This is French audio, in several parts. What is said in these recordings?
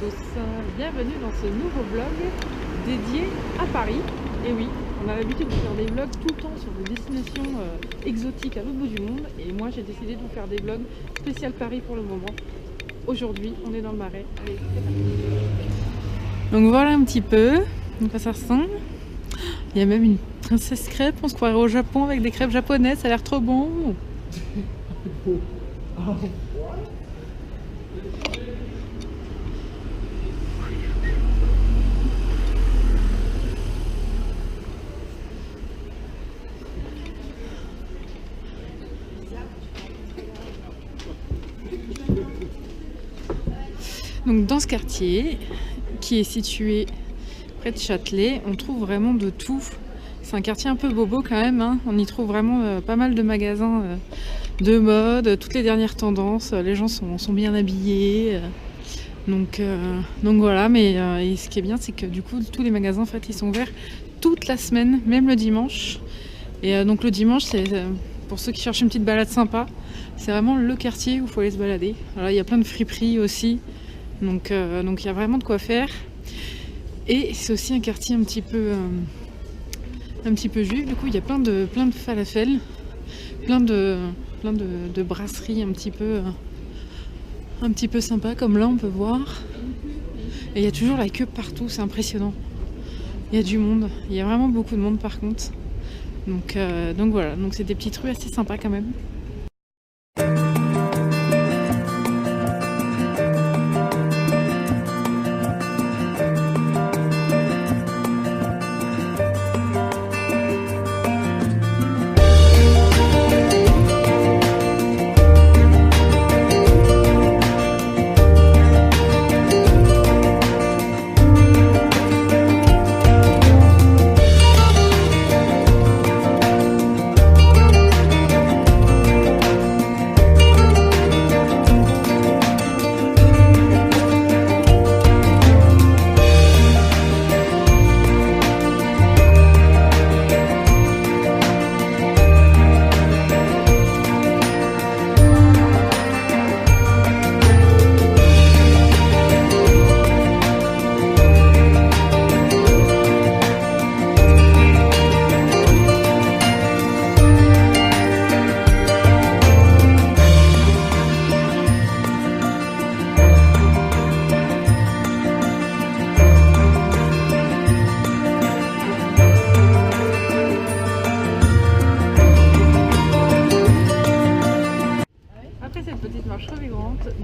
tous, bienvenue dans ce nouveau vlog dédié à Paris. Et oui, on a l'habitude de faire des vlogs tout le temps sur des destinations exotiques à l'autre bout du monde. Et moi j'ai décidé de vous faire des vlogs spécial Paris pour le moment. Aujourd'hui on est dans le Marais. Allez, c'est parti. Donc voilà un petit peu à quoi ça ressemble. Il y a même une princesse crêpe, on se croirait au Japon avec des crêpes japonaises, ça a l'air trop bon. Donc dans ce quartier qui est situé près de Châtelet, on trouve vraiment de tout. C'est un quartier un peu bobo quand même, hein. On y trouve vraiment pas mal de magasins de mode, toutes les dernières tendances, les gens sont bien habillés. Donc voilà, mais et ce qui est bien c'est que du coup tous les magasins en fait ils sont ouverts toute la semaine, même le dimanche. Et donc le dimanche c'est pour ceux qui cherchent une petite balade sympa, c'est vraiment le quartier où il faut aller se balader. Alors il y a plein de friperies aussi. Donc il y a vraiment de quoi faire. Et c'est aussi un quartier un petit peu juif. Du coup, il y a plein de falafels, plein de brasseries un petit peu sympa, comme là on peut voir. Et il y a toujours la queue partout, c'est impressionnant. Il y a du monde, il y a vraiment beaucoup de monde par contre. Donc voilà, donc c'est des petites rues assez sympas quand même.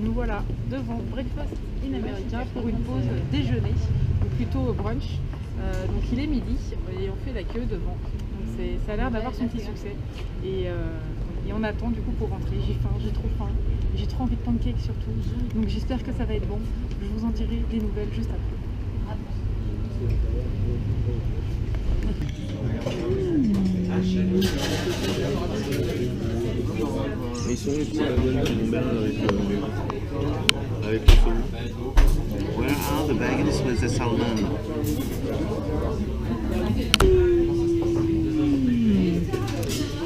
Nous voilà devant Breakfast in America pour une pause déjeuner, ou plutôt brunch. Donc il est midi et on fait la queue devant. Donc ça a l'air d'avoir son petit succès. Et on attend du coup pour rentrer. J'ai faim, j'ai trop faim, j'ai trop envie de pancakes surtout. Donc j'espère que ça va être bon. Je vous en dirai des nouvelles juste après. Ils sont aussi à la avec le saumon. Where are the bagels with the salmon?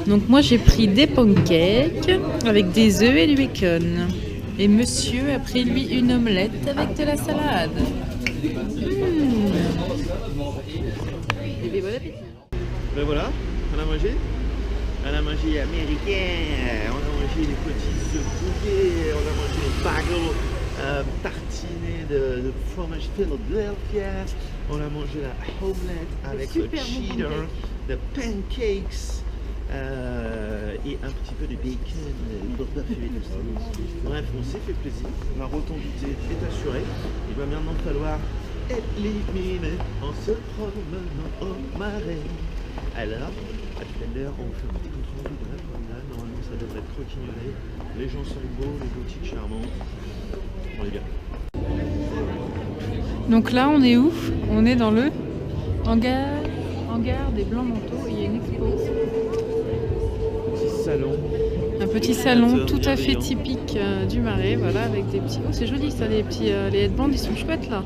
Donc moi j'ai pris des pancakes avec des œufs et du bacon. Et monsieur a pris lui une omelette avec de la salade. Et bien, bon appétit. Ben voilà, on a mangé. On a mangé américain, on a mangé les petits œufs brouillés, on a mangé les bagels tartinés de fromage Philadelphia, on a mangé la omelette avec le cheddar, de pancakes et un petit peu de bacon, de parfumé tout ça. Bref, on s'est fait plaisir, la rotondité est assurée. Il va maintenant falloir être éliminé en se promenant au marais. Alors, à tout à l'heure, on fait un petit compte rendu de la promenade. Normalement, ça devrait être croquignolé. Les gens sont beaux, les boutiques charmantes. On est bien. Donc là, on est où? On est dans le hangar des Blancs Manteaux. Il y a une expo. Petit salon. Un petit salon tout à fait typique du Marais. Voilà, avec des petits. Oh, c'est joli ça, les petits. Les headbands, ils sont chouettes là.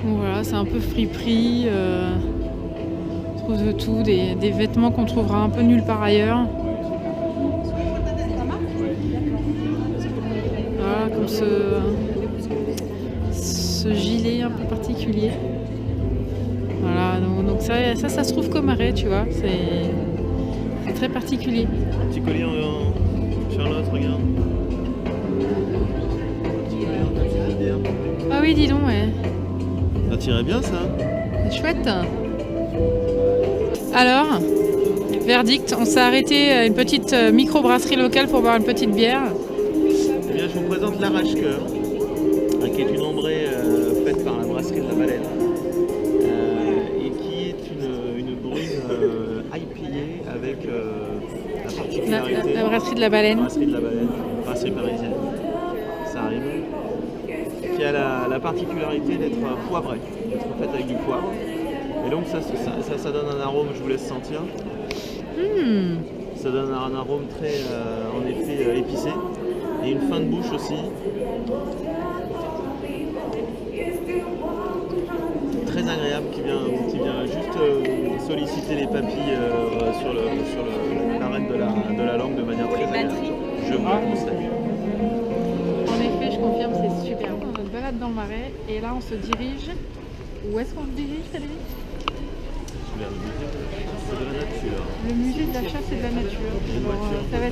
Voilà, c'est un peu friperie. trouve de tout, des vêtements qu'on trouvera un peu nulle part ailleurs. Voilà, comme ce gilet un peu particulier. Voilà, donc ça se trouve qu'au Marais, tu vois, c'est très particulier. Un petit collier en Charlotte, regarde. Un petit collier en taille. Ah oui, dis donc, ouais. Ça tirait bien ça. C'est chouette. Alors, verdict, on s'est arrêté à une petite micro-brasserie locale pour boire une petite bière. Eh bien, je vous présente l'Arrache-Cœur, qui est une ambrée faite par la brasserie de la Baleine et qui est une brune IPA avec la particularité. La brasserie de la Baleine. Brasserie de la Baleine, brasserie parisienne, ça arrive. Qui a la particularité d'être poivrée, d'être faite avec du poivre. Et donc ça donne un arôme, je vous laisse sentir. Ça donne un arôme très, en effet, épicé. Et une fin de bouche aussi. Très agréable, qui vient juste solliciter les papilles sur l'arête de la langue de manière très agréable. Je vous le conseille. En effet, je confirme, c'est super. On se balade dans le Marais et là on se dirige. Où est-ce qu'on se dirige, Frédéric? Vers le musée de la chasse et de la nature. Le musée de la chasse et de la nature. Alors, ça va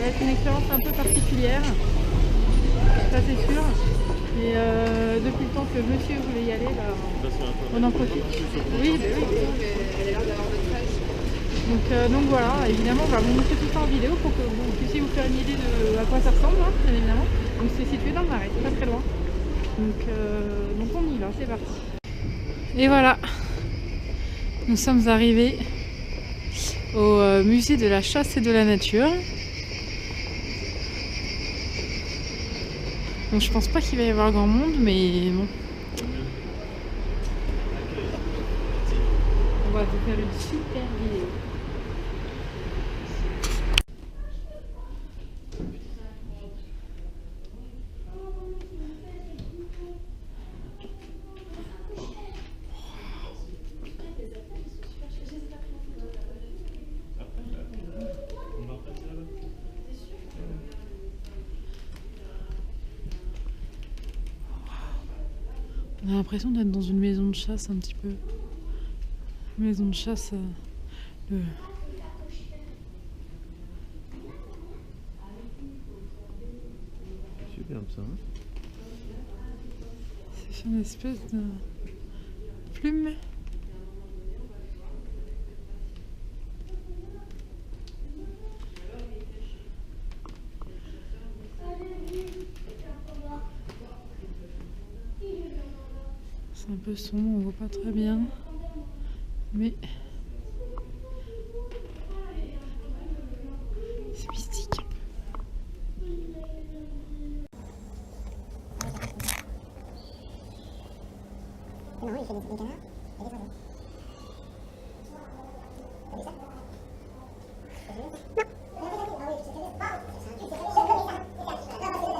être une expérience un peu particulière, ça c'est sûr. Et depuis le temps que monsieur voulait y aller, bah, on en profite. Oui, bah oui. Donc voilà, évidemment, on va vous montrer tout ça en vidéo pour que vous puissiez vous faire une idée de à quoi ça ressemble, hein, bien évidemment. Donc c'est situé dans le Marais, pas très loin. Donc on y va, c'est parti. Et voilà, nous sommes arrivés au musée de la chasse et de la nature. Donc je pense pas qu'il va y avoir grand monde, mais bon. On va vous faire une super vidéo. On a l'impression d'être dans une maison de chasse un petit peu. Maison de chasse. Superbe ça. Hein, c'est une espèce de plume. C'est un peu sombre, on voit pas très bien, mais c'est mystique. Non, il fait des canards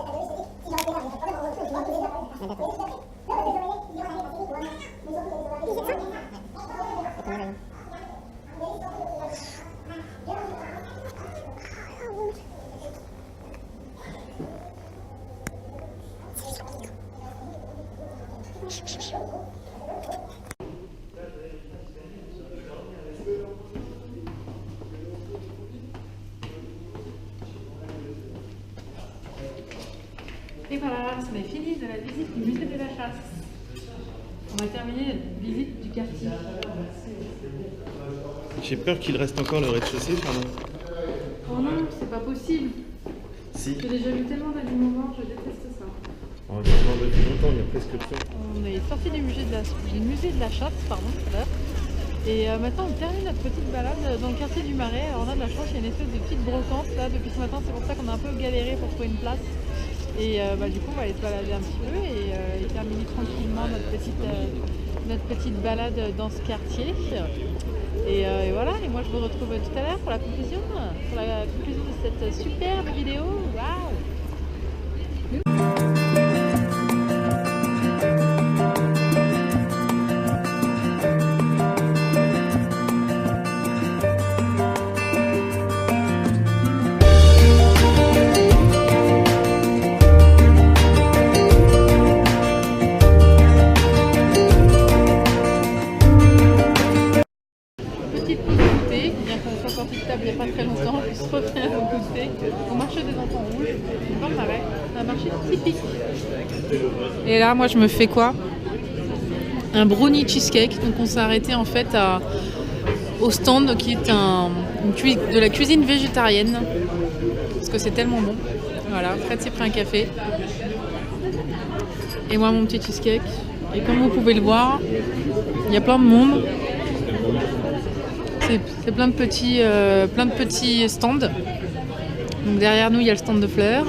et des oiseaux. T'as vu ça? Et voilà, c'en est fini de la visite du musée de la chasse. On va terminer la visite du quartier. j'ai peur qu'il reste encore le rez-de-chaussée, Charlotte. Oh non, c'est pas possible. Si. J'ai déjà vu tellement d'aliments morts, je déteste ça. On va voir depuis longtemps, il y a prescription. On est sorti du musée de la chasse, pardon, tout à l'heure. Et maintenant on termine notre petite balade dans le quartier du Marais. Alors on a de la chance, il y a une espèce de petite brocante là depuis ce matin, c'est pour ça qu'on a un peu galéré pour trouver une place. Et du coup on va aller se balader un petit peu et terminer tranquillement notre petite balade dans ce quartier. Et voilà, et moi je vous retrouve tout à l'heure pour la conclusion de cette superbe vidéo. Waouh! là, moi je me fais quoi? Un brownie cheesecake. Donc on s'est arrêté en fait au stand qui est de la cuisine végétarienne. Parce que c'est tellement bon. Voilà, Fred s'est pris un café. Et moi mon petit cheesecake. Et comme vous pouvez le voir, il y a plein de monde. C'est plein de petits stands. Donc derrière nous il y a le stand de fleurs.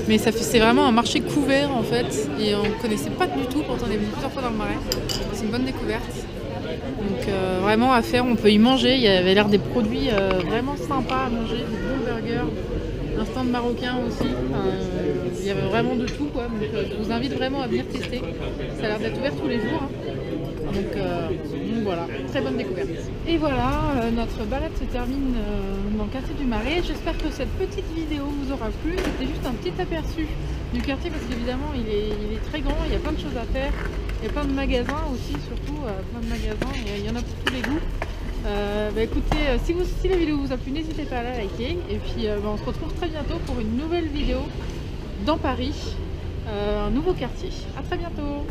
Mais c'est vraiment un marché couvert en fait. Et on ne connaissait pas du tout, pourtant on est venu plusieurs fois dans le Marais. C'est une bonne découverte. Donc vraiment à faire, on peut y manger. Il y avait l'air des produits vraiment sympas à manger, des bons burgers. Un stand marocain aussi. Il y avait vraiment de tout quoi. Donc je vous invite vraiment à venir tester. Ça a l'air d'être ouvert tous les jours. Hein. Donc voilà, très bonne découverte. Et voilà, notre balade se termine dans le quartier du Marais. J'espère que cette petite vidéo vous aura plu. C'était juste un petit aperçu du quartier parce qu'évidemment il est très grand, il y a plein de choses à faire. Il y a plein de magasins aussi, surtout plein de magasins, et il y en a pour tous les goûts. Écoutez, si la vidéo vous a plu, n'hésitez pas à la liker. Et puis on se retrouve très bientôt pour une nouvelle vidéo dans Paris, un nouveau quartier. À très bientôt.